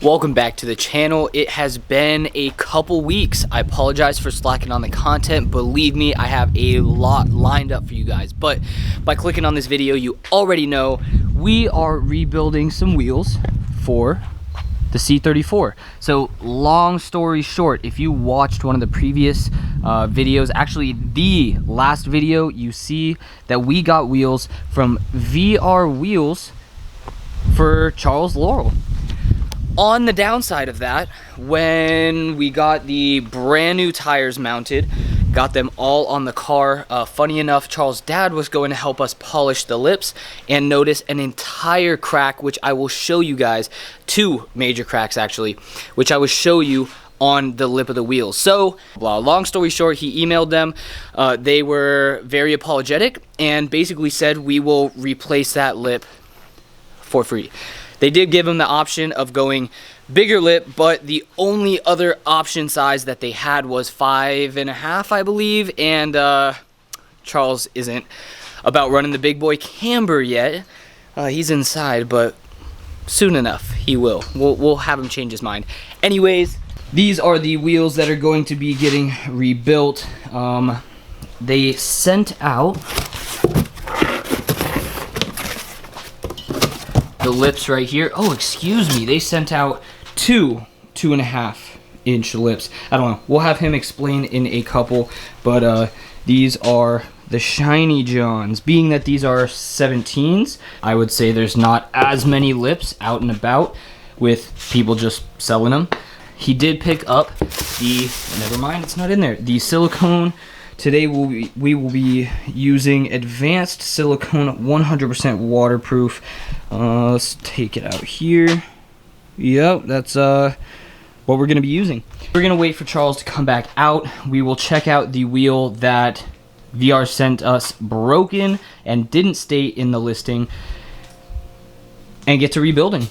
Welcome back to the channel. It has been a couple weeks. I apologize for slacking on the content. Believe me, I have a lot lined up for you guys. But by clicking on this video, you already know we are rebuilding some wheels for the C34. So long story short, if you watched one of the previous videos, actually the last video, you see that we got wheels from VR Wheels for Charles Laurel. On the downside of that, when we got the brand new tires mounted, got them all on the car, funny enough, Charles' dad was going to help us polish the lips and notice an entire crack, which I will show you guys, two major cracks actually, which I will show you on the lip of the wheels. So, well, long story short, he emailed them. They were very apologetic and basically said we will replace that lip for free. They did give him the option of going bigger lip, but the only other option size that they had was 5.5, I believe, and Charles isn't about running the big boy Camber yet. He's inside, but soon enough he will. We'll have him change his mind. Anyways, these are the wheels that are going to be getting rebuilt. They sent out the lips right here. Oh, excuse me. They sent out 2.5-inch lips. I don't know. We'll have him explain in a couple, but these are the Shiny Johns. Being that these are 17s, I would say there's not as many lips out and about with people just selling them. He did pick up the, never mind, it's not in there, the silicone. Today we will be using advanced silicone, 100% waterproof. Let's take it out here. Yep, that's what we're gonna be using. We're gonna wait for Charles to come back out. We will check out the wheel that VR sent us broken and didn't state in the listing and get to rebuilding.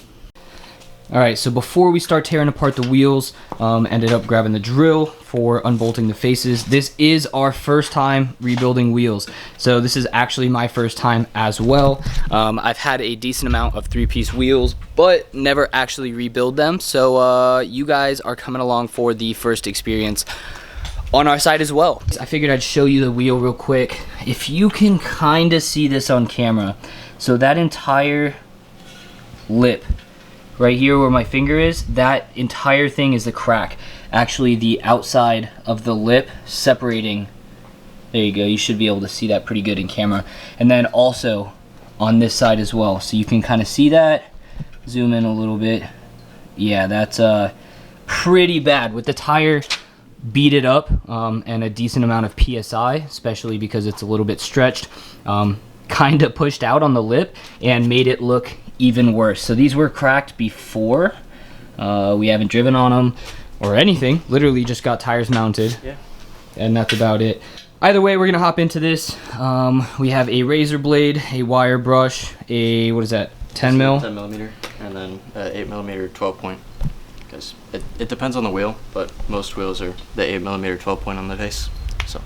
Alright, so before we start tearing apart the wheels, ended up grabbing the drill for unbolting the faces. This is our first time rebuilding wheels, so this is actually my first time as well. I've had a decent amount of 3-piece wheels, but never actually rebuild them, so you guys are coming along for the first experience on our side as well. I figured I'd show you the wheel real quick. If you can kind of see this on camera, so that entire lip right here where my finger is, that entire thing is the crack. Actually, the outside of the lip separating. There you go. You should be able to see that pretty good in camera. And then also on this side as well. So you can kind of see that. Zoom in a little bit. Yeah, that's pretty bad. With the tire beat up and a decent amount of PSI, especially because it's a little bit stretched, kind of pushed out on the lip and made it look even worse. So these were cracked before. We haven't driven on them or anything. Literally just got tires mounted. Yeah. And that's about it. Either way, we're gonna hop into this. We have a razor blade, a wire brush, a, what is that, 10 mil? 10 millimeter, and then 8 millimeter 12 point. Because it depends on the wheel, but most wheels are the 8 millimeter 12 point on the face. So.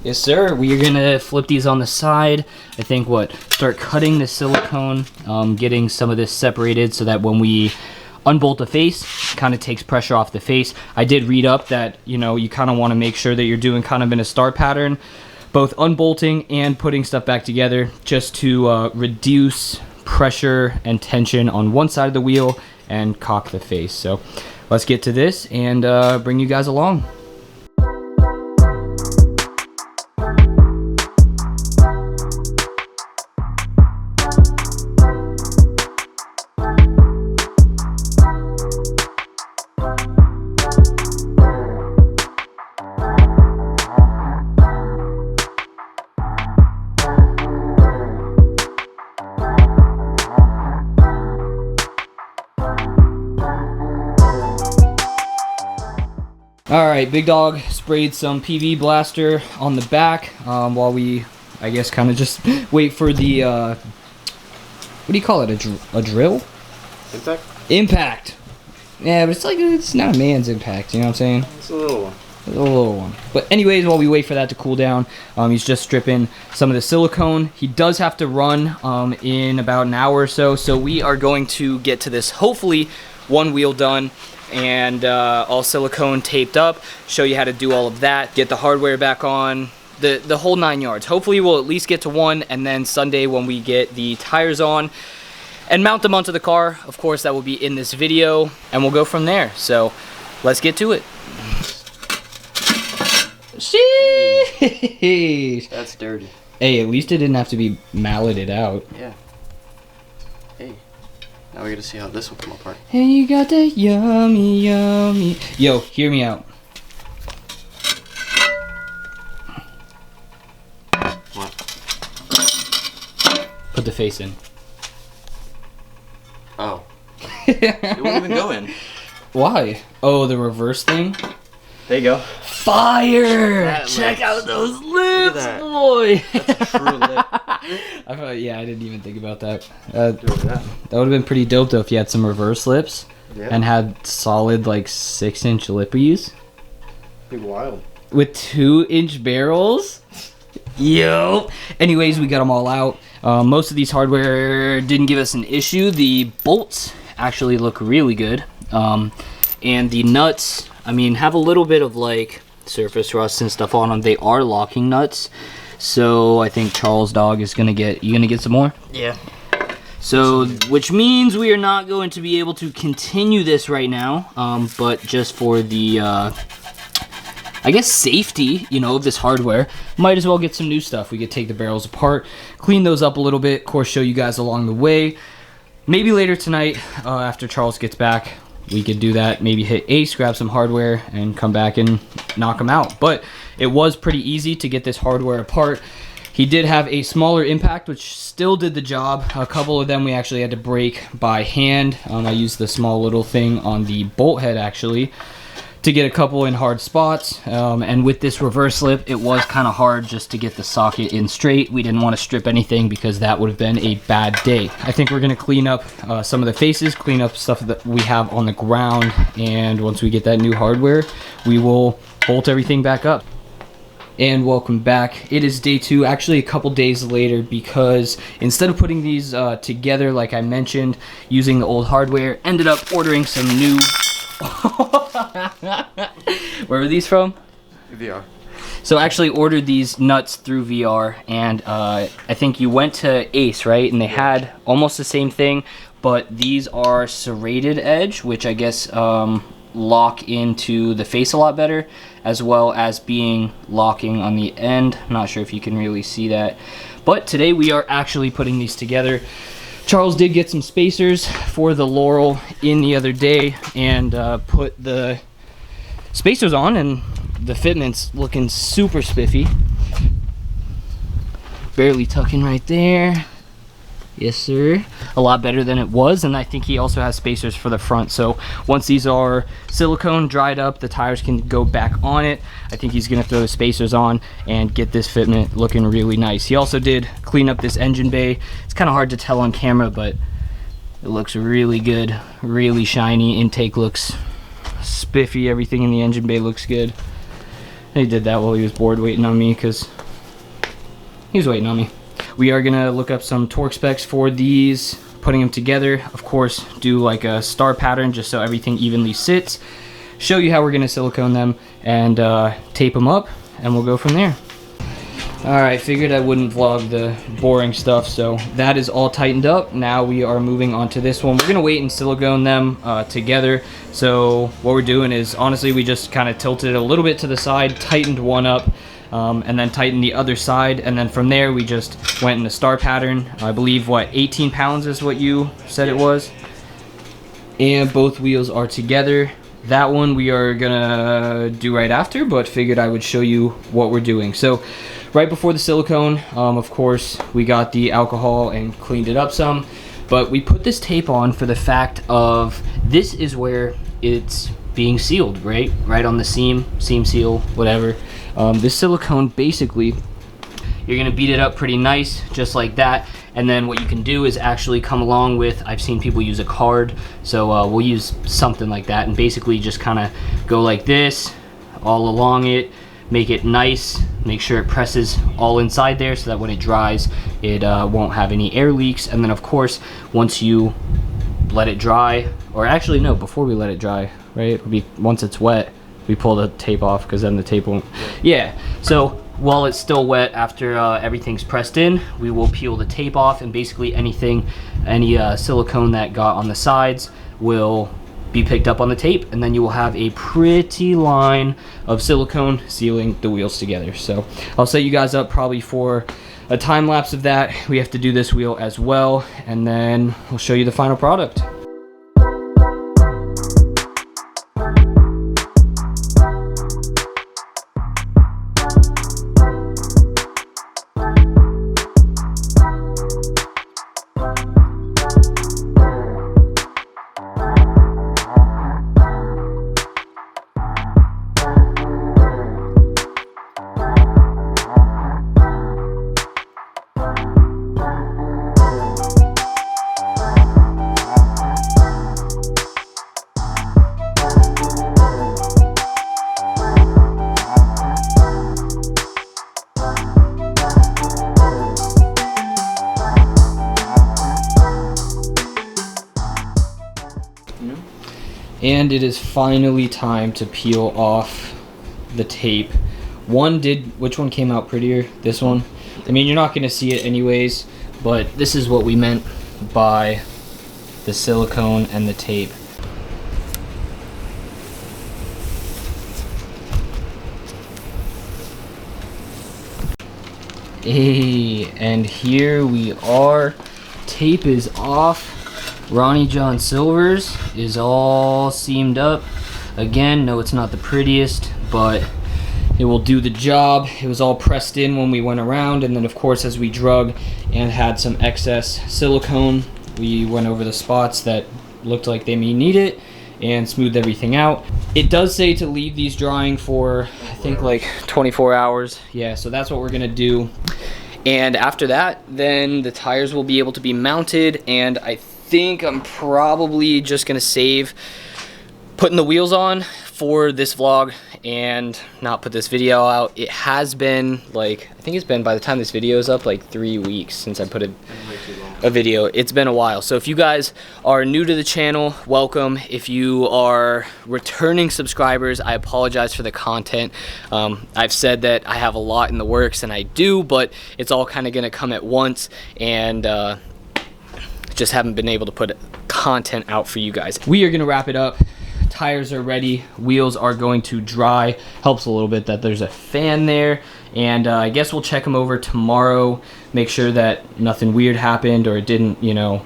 Yes, sir. We are gonna flip these on the side. I think start cutting the silicone, getting some of this separated so that when we unbolt the face, it kind of takes pressure off the face. I did read up that, you know, you kind of want to make sure that you're doing kind of in a star pattern, both unbolting and putting stuff back together, just to reduce pressure and tension on one side of the wheel and caulk the face. So let's get to this and bring you guys along. Alright, Big Dog sprayed some PV Blaster on the back while we, I guess, kind of just wait for the, what do you call it, a drill? Impact? Impact! Yeah, but it's not a man's impact, you know what I'm saying? It's a little one. A little one. But anyways, while we wait for that to cool down, he's just stripping some of the silicone. He does have to run in about an hour or so, so we are going to get to this hopefully one wheel done and all silicone taped up, show you how to do all of that, get the hardware back on, the whole 9 yards. Hopefully we'll at least get to one, and then Sunday when we get the tires on and mount them onto the car, of course that will be in this video, and we'll go from there. So let's get to it. Sheesh. That's dirty. Hey, at least it didn't have to be malleted out. Yeah. Hey, now we gotta see how this will come apart. Hey, you got that yummy, yummy. Yo, hear me out. What? Put the face in. Oh. It won't even go in. Why? Oh, the reverse thing? There you go. Fire! That Check lips. out those lips, that. boy! That's a true lip. I thought, yeah, I didn't even think about that. That. That would have been pretty dope though if you had some reverse lips Yeah. and had solid like 6-inch lippies Be wild. with 2-inch barrels. Yo. Anyways, we got them all out. Most of these hardware didn't give us an issue. The bolts actually look really good, and the nuts, I mean, have a little bit of like surface rust and stuff on them. They are locking nuts, so I think Charles dog is gonna get. You gonna get some more? Yeah. So, which means we are not going to be able to continue this right now, but just for the, I guess, safety, you know, of this hardware, might as well get some new stuff. We could take the barrels apart, clean those up a little bit, of course, show you guys along the way. Maybe later tonight, after Charles gets back, we could do that. Maybe hit Ace, grab some hardware, and come back and knock them out. But it was pretty easy to get this hardware apart. He did have a smaller impact, which still did the job. A couple of them we actually had to break by hand. I used the small little thing on the bolt head, actually, to get a couple in hard spots. And with this reverse lip, it was kind of hard just to get the socket in straight. We didn't want to strip anything because that would have been a bad day. I think we're going to clean up some of the faces, clean up stuff that we have on the ground, and once we get that new hardware, we will bolt everything back up. And welcome back. It is day 2, actually a couple days later, because instead of putting these together like I mentioned, using the old hardware, ended up ordering some new... Where were these from? VR. So actually ordered these nuts through VR, and I think you went to Ace, right? And they had almost the same thing, but these are serrated edge, which I guess lock into the face a lot better, as well as being locking on the end. I'm not sure if you can really see that, but today we are actually putting these together. Charles did get some spacers for the Laurel in the other day and put the spacers on, and the fitment's looking super spiffy. Barely tucking right there. Yes, sir. A lot better than it was, and I think he also has spacers for the front. So once these are silicone dried up, the tires can go back on it. I think he's gonna throw the spacers on and get this fitment looking really nice. He also did clean up this engine bay. It's kind of hard to tell on camera, but it looks really good, really shiny. Intake looks spiffy. Everything in the engine bay looks good. And he did that while he was bored waiting on me, because he was waiting on me. We are gonna look up some torque specs for these, putting them together. Of course, do like a star pattern just so everything evenly sits. Show you how we're gonna silicone them and tape them up, and we'll go from there. All right, figured I wouldn't vlog the boring stuff, so that is all tightened up. Now we are moving on to this one. We're gonna wait and silicone them together. So what we're doing is, honestly, we just kind of tilted it a little bit to the side, tightened one up, and then tighten the other side, and then from there we just went in the star pattern. I believe, what, 18 pounds is what you said it was, and both wheels are together. That one we are gonna do right after, but figured I would show you what we're doing. So right before the silicone, of course, we got the alcohol and cleaned it up some, but we put this tape on for the fact of this is where it's being sealed, right on the seam seal, whatever. This silicone, basically, you're gonna beat it up pretty nice, just like that, and then what you can do is actually come along with, I've seen people use a card, so we'll use something like that, and basically just kind of go like this, all along it, make it nice, make sure it presses all inside there so that when it dries, it won't have any air leaks, and then of course, once you let it dry, or actually no, before we let it dry, right? Once it's wet, we pull the tape off because then the tape won't. Yeah. So while it's still wet, after everything's pressed in, we will peel the tape off, and basically any silicone that got on the sides will be picked up on the tape, and then you will have a pretty line of silicone sealing the wheels together. So I'll set you guys up probably for a time lapse of that. We have to do this wheel as well, and then we'll show you the final product. And it is finally time to peel off the tape. Which one came out prettier? This one? I mean, you're not gonna see it anyways, but this is what we meant by the silicone and the tape. Hey, and here we are. Tape is off. Ronnie John Silver's is all seamed up. Again, no, it's not the prettiest, but it will do the job. It was all pressed in when we went around, and then of course as we drug and had some excess silicone, we went over the spots that looked like they may need it and smoothed everything out. It does say to leave these drying for, I think, like 24 hours. Yeah, so that's what we're gonna do. And after that, then the tires will be able to be mounted, and I think I'm probably just gonna save putting the wheels on for this vlog and not put this video out. It has been like, I think it's been, by the time this video is up, like 3 weeks since I put a video. It's been a while. So if you guys are new to the channel, welcome. If you are returning subscribers, I apologize for the content. I've said that I have a lot in the works, and I do, but it's all kind of gonna come at once, and just haven't been able to put content out for you guys. We are gonna wrap it up. Tires are ready, wheels are going to dry. Helps a little bit that there's a fan there, and I guess we'll check them over tomorrow, make sure that nothing weird happened or it didn't, you know,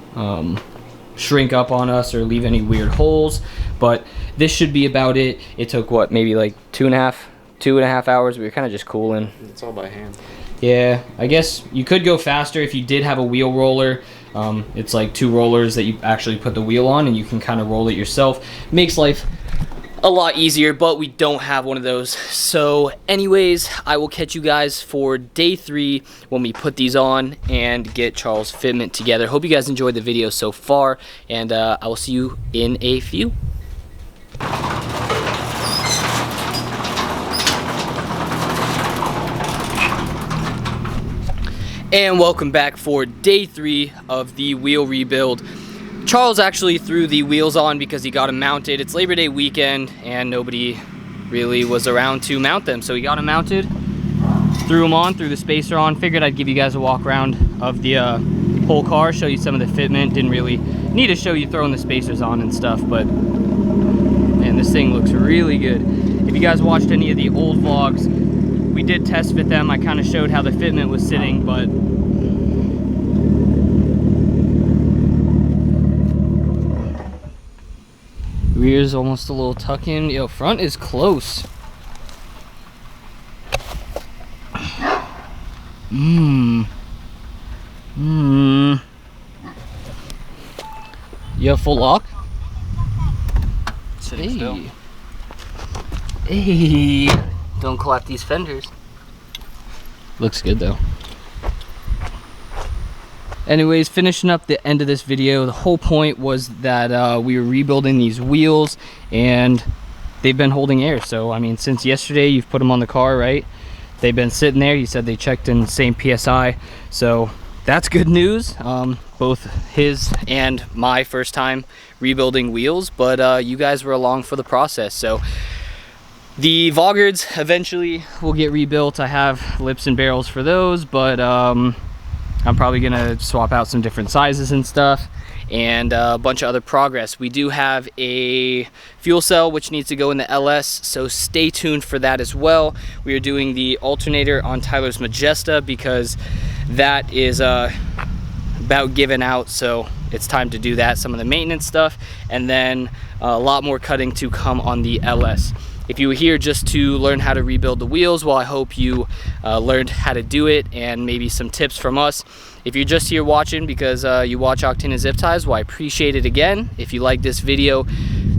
shrink up on us or leave any weird holes. But this should be about it. It took what, maybe like two and a half hours. We were kind of just cooling. It's all by hand. Yeah, I guess you could go faster if you did have a wheel roller. It's like 2 rollers that you actually put the wheel on, and you can kind of roll it yourself. Makes life a lot easier, but we don't have one of those. So anyways, I will catch you guys for day 3 when we put these on and get Charles' fitment together. Hope you guys enjoyed the video so far, and I will see you in a few. And welcome back for day 3 of the wheel rebuild. Charles actually threw the wheels on because he got them mounted. It's Labor Day weekend and nobody really was around to mount them. So he got them mounted, threw them on, threw the spacer on. Figured I'd give you guys a walk around of the whole car, show you some of the fitment. Didn't really need to show you throwing the spacers on and stuff, but man, this thing looks really good. If you guys watched any of the old vlogs, we did test fit them. I kind of showed how the fitment was sitting, but rear's almost a little tuck in. Yo, front is close. You have full lock? Sitting still. Hey. Don't collapse these fenders. Looks good though. Anyways, finishing up the end of this video, the whole point was that we were rebuilding these wheels and they've been holding air. So I mean, since yesterday you've put them on the car, right? They've been sitting there. You said they checked in same PSI, so that's good news. both his and my first time rebuilding wheels, but you guys were along for the process. So the Vaugards eventually will get rebuilt. I have lips and barrels for those, but I'm probably gonna swap out some different sizes and stuff, and a bunch of other progress. We do have a fuel cell which needs to go in the LS, so stay tuned for that as well. We are doing the alternator on Tyler's Majesta because that is about given out, so it's time to do that, some of the maintenance stuff, and then a lot more cutting to come on the LS. If you were here just to learn how to rebuild the wheels, well, I hope you learned how to do it and maybe some tips from us. If you're just here watching because you watch Octane and Zip Ties, well, I appreciate it again. If you like this video,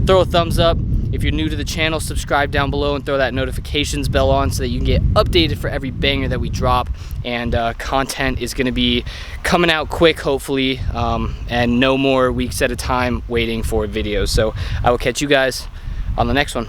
throw a thumbs up. If you're new to the channel, subscribe down below and throw that notifications bell on so that you can get updated for every banger that we drop. And content is going to be coming out quick, hopefully, and no more weeks at a time waiting for videos. So I will catch you guys on the next one.